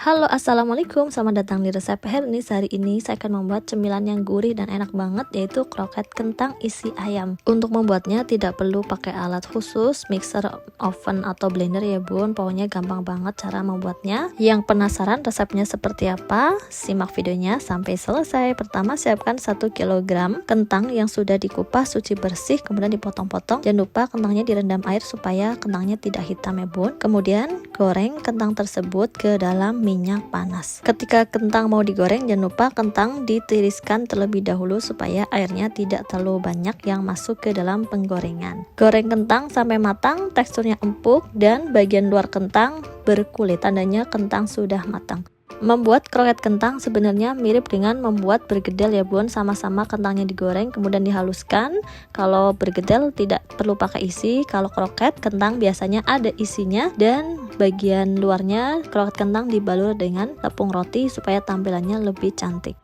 Halo, assalamualaikum, selamat datang di resep Hernis. Hari ini saya akan membuat cemilan yang gurih dan enak banget, yaitu kroket kentang isi ayam. Untuk membuatnya tidak perlu pakai alat khusus, mixer, oven, atau blender ya bun. Pokoknya gampang banget cara membuatnya. Yang penasaran resepnya seperti apa? Simak videonya sampai selesai. Pertama, siapkan 1 kg kentang yang sudah dikupas, cuci bersih, kemudian dipotong-potong. Jangan lupa kentangnya direndam air supaya kentangnya tidak hitam ya bun. Kemudian goreng kentang tersebut ke dalam minyak panas. Ketika kentang mau digoreng, jangan lupa kentang ditiriskan terlebih dahulu supaya airnya tidak terlalu banyak yang masuk ke dalam penggorengan. Goreng kentang sampai matang, teksturnya empuk dan bagian luar kentang berkulit, tandanya kentang sudah matang. Membuat kroket kentang sebenarnya mirip dengan membuat bergedel ya bun, sama-sama kentangnya digoreng kemudian dihaluskan. Kalau bergedel tidak perlu pakai isi, kalau kroket kentang biasanya ada isinya dan bagian luarnya kroket kentang dibalur dengan tepung roti supaya tampilannya lebih cantik.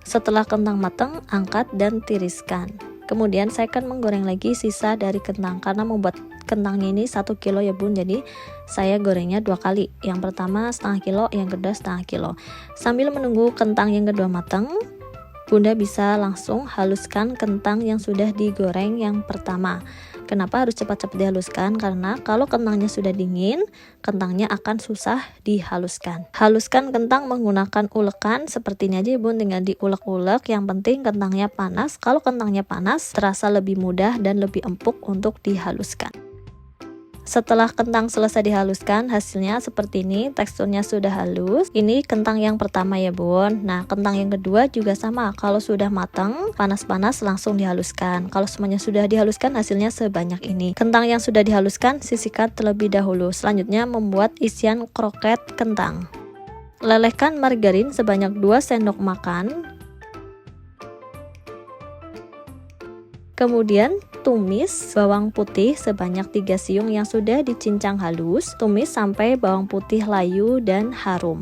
Setelah kentang matang, angkat dan tiriskan. Kemudian saya akan menggoreng lagi sisa dari kentang, karena membuat kentangnya ini 1 kilo ya bun, jadi saya gorengnya 2 kali. Yang pertama setengah kilo, yang kedua setengah kilo. Sambil menunggu kentang yang kedua matang, bunda bisa langsung haluskan kentang yang sudah digoreng yang pertama. Kenapa harus cepat-cepat dihaluskan? Karena kalau kentangnya sudah dingin, kentangnya akan susah dihaluskan. Haluskan kentang menggunakan ulekan seperti ini aja bun, tinggal diulek-ulek. Yang penting kentangnya panas. Kalau kentangnya panas, terasa lebih mudah dan lebih empuk untuk dihaluskan. Setelah kentang selesai dihaluskan, hasilnya seperti ini, teksturnya sudah halus. Ini kentang yang pertama ya bun. Nah, kentang yang kedua juga sama, kalau sudah matang, panas-panas langsung dihaluskan. Kalau semuanya sudah dihaluskan, hasilnya sebanyak ini. Kentang yang sudah dihaluskan, sisihkan terlebih dahulu. Selanjutnya membuat isian kroket kentang. Lelehkan margarin sebanyak 2 sendok makan. Kemudian tumis bawang putih sebanyak 3 siung yang sudah dicincang halus. Tumis sampai bawang putih layu dan harum.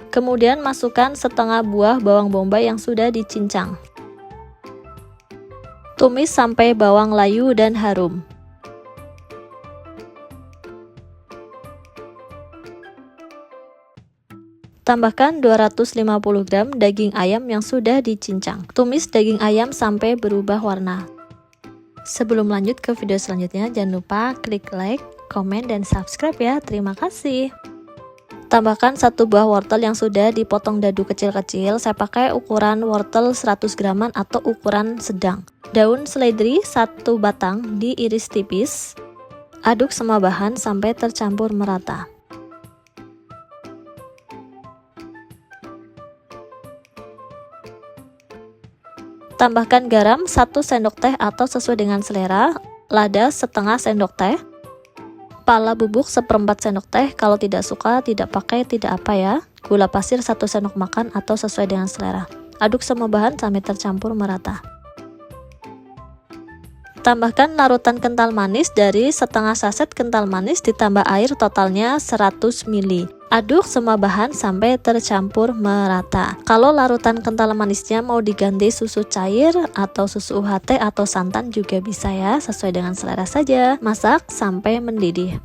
Kemudian masukkan setengah buah bawang bombay yang sudah dicincang. Tumis sampai bawang layu dan harum. Tambahkan 250 gram daging ayam yang sudah dicincang. Tumis daging ayam sampai berubah warna. Sebelum lanjut ke video selanjutnya, jangan lupa klik like, komen, dan subscribe ya. Terima kasih. Tambahkan 1 buah wortel yang sudah dipotong dadu kecil-kecil. Saya pakai ukuran wortel 100 graman atau ukuran sedang. Daun seledri 1 batang diiris tipis. Aduk semua bahan sampai tercampur merata. Tambahkan garam 1 sendok teh atau sesuai dengan selera, lada setengah sendok teh, pala bubuk 1/4 sendok teh, kalau tidak suka tidak pakai tidak apa ya, gula pasir 1 sendok makan atau sesuai dengan selera. Aduk semua bahan sampai tercampur merata. Tambahkan larutan kental manis dari setengah saset kental manis ditambah air totalnya 100 ml. Aduk semua bahan sampai tercampur merata. Kalau larutan kental manisnya mau diganti susu cair atau susu UHT atau santan juga bisa ya, sesuai dengan selera saja. Masak sampai mendidih.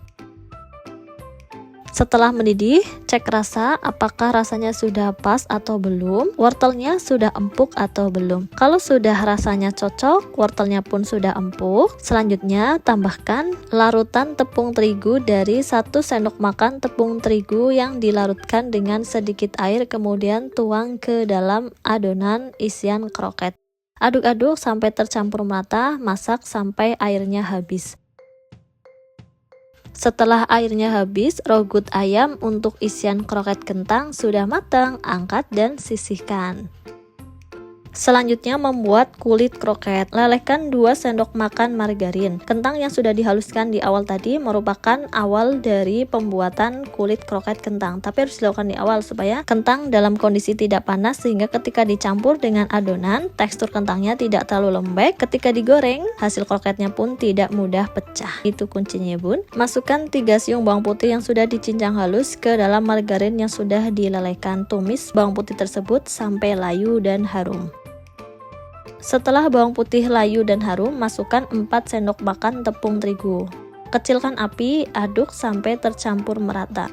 Setelah mendidih, cek rasa apakah rasanya sudah pas atau belum, wortelnya sudah empuk atau belum. Kalau sudah rasanya cocok, wortelnya pun sudah empuk. Selanjutnya, tambahkan larutan tepung terigu dari 1 sendok makan tepung terigu yang dilarutkan dengan sedikit air, kemudian tuang ke dalam adonan isian kroket. Aduk-aduk sampai tercampur merata, masak sampai airnya habis. Setelah airnya habis, rogut ayam untuk isian kroket kentang sudah matang, angkat dan sisihkan. Selanjutnya membuat kulit kroket. Lelehkan 2 sendok makan margarin. Kentang yang sudah dihaluskan di awal tadi merupakan awal dari pembuatan kulit kroket kentang, tapi harus dilakukan di awal supaya kentang dalam kondisi tidak panas, sehingga ketika dicampur dengan adonan, tekstur kentangnya tidak terlalu lembek. Ketika digoreng, hasil kroketnya pun tidak mudah pecah. Itu kuncinya bun. Masukkan 3 siung bawang putih yang sudah dicincang halus ke dalam margarin yang sudah dilelehkan. Tumis bawang putih tersebut sampai layu dan harum. Setelah bawang putih layu dan harum, masukkan 4 sendok makan tepung terigu. Kecilkan api, aduk sampai tercampur merata.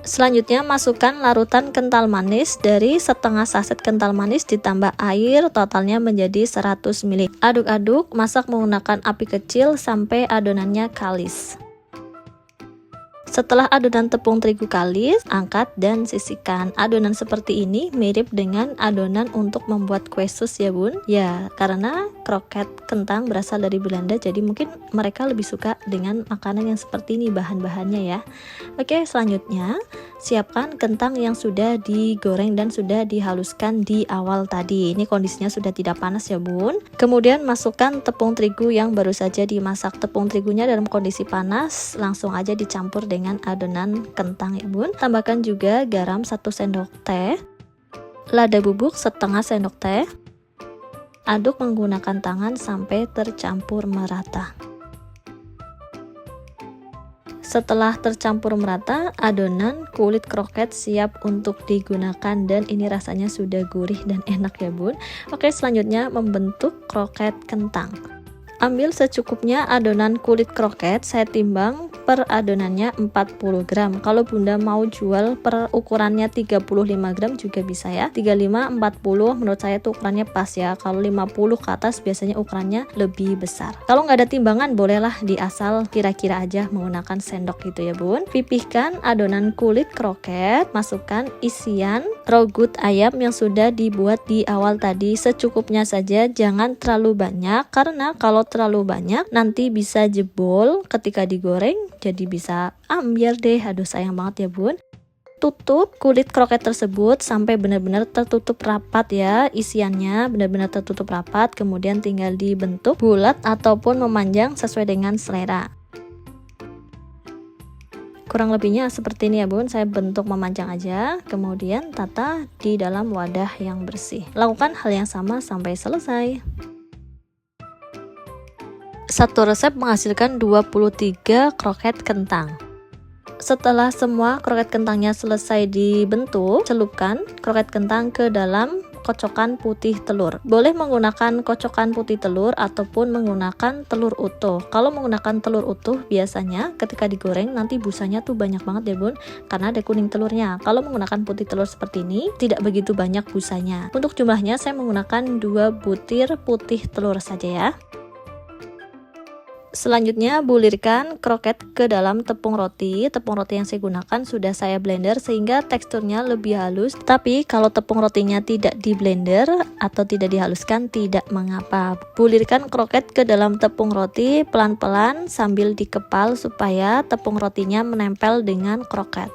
Selanjutnya masukkan larutan kental manis. Dari setengah saset kental manis ditambah air, totalnya menjadi 100 ml. Aduk-aduk, masak menggunakan api kecil sampai adonannya kalis. Setelah adonan tepung terigu kalis, angkat dan sisihkan. Adonan seperti ini mirip dengan adonan untuk membuat kue sus ya bun. Ya, karena kroket kentang berasal dari Belanda, jadi mungkin mereka lebih suka dengan makanan yang seperti ini bahan-bahannya ya. Oke, selanjutnya siapkan kentang yang sudah digoreng dan sudah dihaluskan di awal tadi. Ini kondisinya sudah tidak panas ya bun. Kemudian masukkan tepung terigu yang baru saja dimasak. Tepung terigunya dalam kondisi panas, langsung aja dicampur dengan adonan kentang ya bun. Tambahkan juga garam 1 sendok teh, lada bubuk setengah sendok teh. Aduk menggunakan tangan sampai tercampur merata. Setelah tercampur merata, adonan kulit kroket siap untuk digunakan dan ini rasanya sudah gurih dan enak ya bun. Oke, selanjutnya membentuk kroket kentang. Ambil secukupnya adonan kulit kroket, saya timbang per adonannya 40 gram. Kalau bunda mau jual per ukurannya 35 gram juga bisa ya. 35, 40 menurut saya tuh ukurannya pas ya. Kalau 50 ke atas biasanya ukurannya lebih besar. Kalau nggak ada timbangan bolehlah diasal kira-kira aja menggunakan sendok gitu ya bun. Pipihkan adonan kulit kroket, masukkan isian rogut ayam yang sudah dibuat di awal tadi secukupnya saja, jangan terlalu banyak karena kalau terlalu banyak nanti bisa jebol ketika digoreng, jadi bisa ambiar deh. Aduh sayang banget ya bun. Tutup kulit kroket tersebut sampai benar-benar tertutup rapat ya, isiannya benar-benar tertutup rapat, kemudian tinggal dibentuk bulat ataupun memanjang sesuai dengan selera. Kurang lebihnya seperti ini ya bun, saya bentuk memanjang aja, kemudian tata di dalam wadah yang bersih. Lakukan hal yang sama sampai selesai. Satu resep menghasilkan 23 kroket kentang. Setelah semua kroket kentangnya selesai dibentuk, celupkan kroket kentang ke dalam kocokan putih telur. Boleh menggunakan kocokan putih telur ataupun menggunakan telur utuh. Kalau menggunakan telur utuh biasanya ketika digoreng nanti busanya tuh banyak banget ya bun, karena ada kuning telurnya. Kalau menggunakan putih telur seperti ini tidak begitu banyak busanya. Untuk jumlahnya saya menggunakan 2 butir putih telur saja ya. Selanjutnya bulirkan kroket ke dalam tepung roti. Tepung roti yang saya gunakan sudah saya blender sehingga teksturnya lebih halus. Tapi kalau tepung rotinya tidak di blender atau tidak dihaluskan tidak mengapa. Bulirkan kroket ke dalam tepung roti pelan-pelan sambil dikepal supaya tepung rotinya menempel dengan kroket.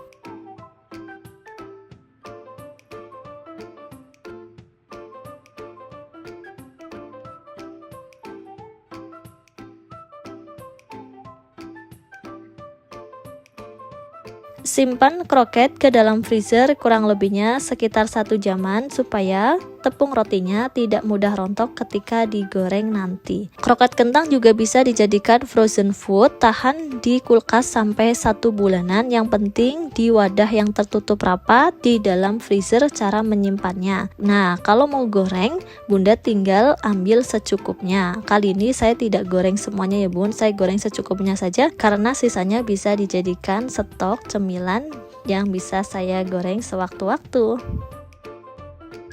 Simpan kroket ke dalam freezer kurang lebihnya sekitar 1 jaman supaya tepung rotinya tidak mudah rontok ketika digoreng nanti. Kroket kentang juga bisa dijadikan frozen food, tahan di kulkas sampai 1 bulanan. Yang penting di wadah yang tertutup rapat di dalam freezer cara menyimpannya. Nah, kalau mau goreng, bunda tinggal ambil secukupnya. Kali ini saya tidak goreng semuanya ya bun, saya goreng secukupnya saja karena sisanya bisa dijadikan stok cemilan yang bisa saya goreng sewaktu-waktu.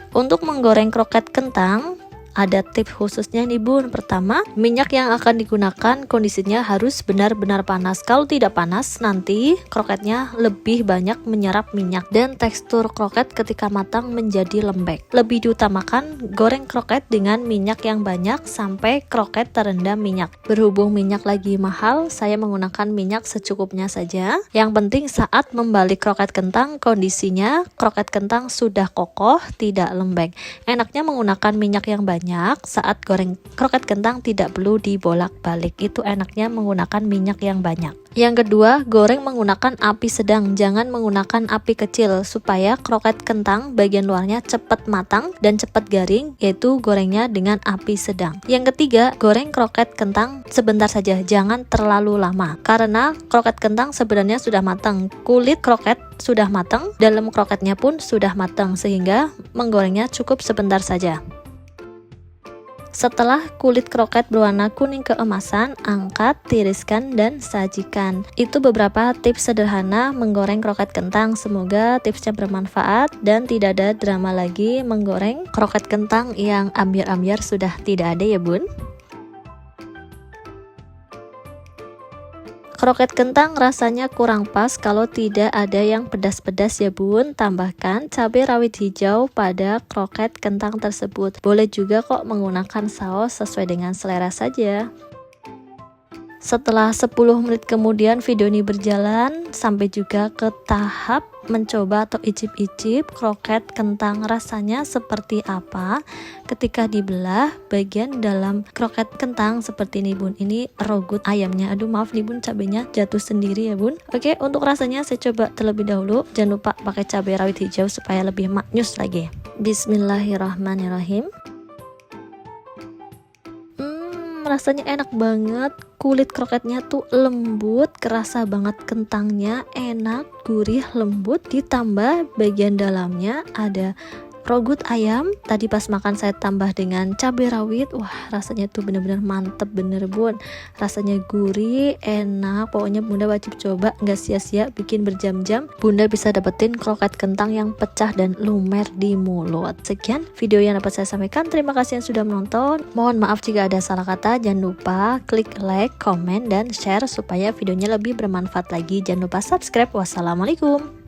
Untuk menggoreng kroket kentang ada tips khususnya nih bun. Pertama, minyak yang akan digunakan kondisinya harus benar-benar panas. Kalau tidak panas nanti kroketnya lebih banyak menyerap minyak dan tekstur kroket ketika matang menjadi lembek. Lebih diutamakan goreng kroket dengan minyak yang banyak sampai kroket terendam minyak. Berhubung minyak lagi mahal, saya menggunakan minyak secukupnya saja. Yang penting saat membalik kroket kentang kondisinya kroket kentang sudah kokoh, tidak lembek. Enaknya menggunakan minyak yang banyak. Saat goreng kroket kentang tidak perlu dibolak-balik, itu enaknya menggunakan minyak yang banyak. Yang kedua, goreng menggunakan api sedang, jangan menggunakan api kecil supaya kroket kentang bagian luarnya cepat matang dan cepat garing, yaitu gorengnya dengan api sedang. Yang ketiga, goreng kroket kentang sebentar saja, jangan terlalu lama karena kroket kentang sebenarnya sudah matang, kulit kroket sudah matang, dalam kroketnya pun sudah matang sehingga menggorengnya cukup sebentar saja. Setelah kulit kroket berwarna kuning keemasan, angkat, tiriskan, dan sajikan. Itu beberapa tips sederhana menggoreng kroket kentang. Semoga tipsnya bermanfaat dan tidak ada drama lagi menggoreng kroket kentang yang ambiar-ambiar sudah tidak ada ya bun. Kroket kentang rasanya kurang pas kalau tidak ada yang pedas-pedas ya bun. Tambahkan cabai rawit hijau pada kroket kentang tersebut. Boleh juga kok menggunakan saus sesuai dengan selera saja. Setelah 10 menit kemudian video ini berjalan sampai juga ke tahap mencoba atau icip-icip kroket kentang rasanya seperti apa. Ketika dibelah bagian dalam kroket kentang seperti ini bun, ini rogut ayamnya. Aduh maaf nih bun, cabenya jatuh sendiri ya bun. Oke, untuk rasanya saya coba terlebih dahulu. Jangan lupa pakai cabai rawit hijau supaya lebih maknyus lagi. Bismillahirrahmanirrahim. Rasanya enak banget, kulit kroketnya tuh lembut, kerasa banget kentangnya, enak, gurih, lembut, ditambah bagian dalamnya ada rogut ayam. Tadi pas makan saya tambah dengan cabai rawit. Wah, rasanya tuh bener-bener mantep bener bun. Rasanya gurih, enak. Pokoknya bunda wajib coba, nggak sia-sia bikin berjam-jam. Bunda bisa dapetin kroket kentang yang pecah dan lumer di mulut. Sekian video yang dapat saya sampaikan. Terima kasih yang sudah menonton. Mohon maaf jika ada salah kata. Jangan lupa klik like, komen, dan share supaya videonya lebih bermanfaat lagi. Jangan lupa subscribe. Wassalamualaikum.